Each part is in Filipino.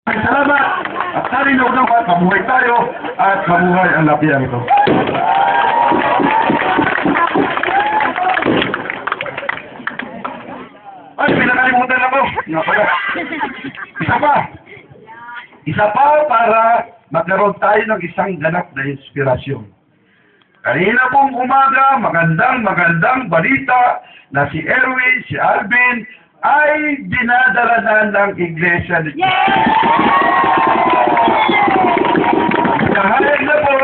Salamat at narinig naman, mabuhay tayo at mabuhay ang lapihan ito. Ay, pinakalimutan ako. Nga pala. Isa pa para magkaroon tayo ng isang ganap na inspirasyon. Kanina pong umaga, magandang balita na si Erwin, si Alvin, ay dinadala na ng iglesia ni Kahayag na po,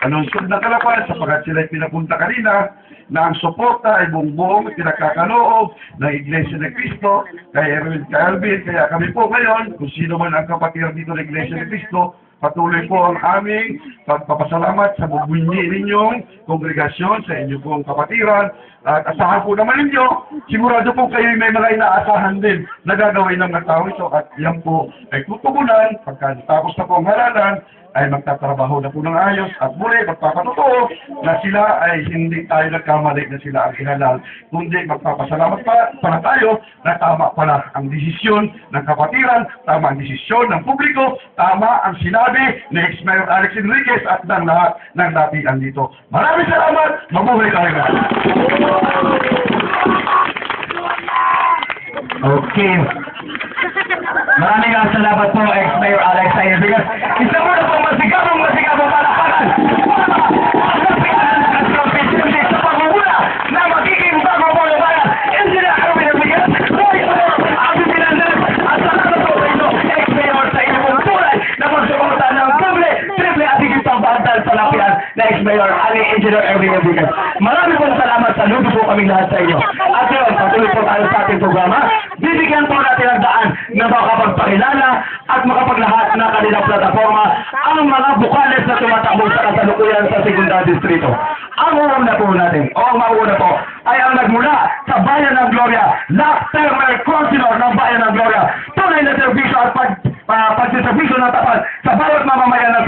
anunsod na kalapan sapagat sila'y pinapunta kanina na ang suporta ay buong pinagkakaloob ng Iglesia ni Cristo kay Erwin, kay Alvin. Kaya kami po ngayon, kung sino man ang kapatid dito ng Iglesia ni Cristo, patuloy po ang aming pagpapasalamat sa bubunyi ninyong kongregasyon, sa inyong pong kapatiran. At asahan po naman ninyo, sigurado po kayo may mga inaasahan din na gagawin ng mga tao ito. At yan po ay tutugunan, pagkatapos na po ang halalan, ay magtatrabaho na po ng ayos at muli magpapatotoo na sila ay hindi tayo nagkamali na sila ang kinalal. Kundi magpapasalamat para tayo na tama pala ang desisyon ng kapatiran, tama ang desisyon ng publiko, tama ang sinabi ni ex-mayor Alex Enriquez at ng lahat ng dapian dito. Maraming salamat! Mabuhay tayo na! Okay. Maraming salamat po, ex-mayor Alex Enriquez. Isa mo na po masigabong palakpakan ang napitan at kompetensya sa pangunguna na magiging bago mo ng bayan. Engineer Erwin Enriquez, Roy Abby Fernandez, at salamat po sa inyo, ex-mayor, sa inyong tulad na magsuporta ng triple at higit pang bantal sa lapian na ex-mayor Engineer Erwin Enriquez. Maraming po salamat, saludo po kami lahat sa inyo. At yun, patuloy po tayo sa ating programa. Bibigyan po natin ang daan na makapagpakilala at makapaglahat na kanilang plataforma ang mga bukales na tumatakbo sa kasalukuyan sa Segunda Distrito. Ang una po natin, o ang mauna po, ay ang nagmula sa Bayan ng Gloria, Lactermer Councilor ng Bayan ng Gloria. Tunay na serbisyo at pagsiservisyo ng tapat sa bawat mamamayan ng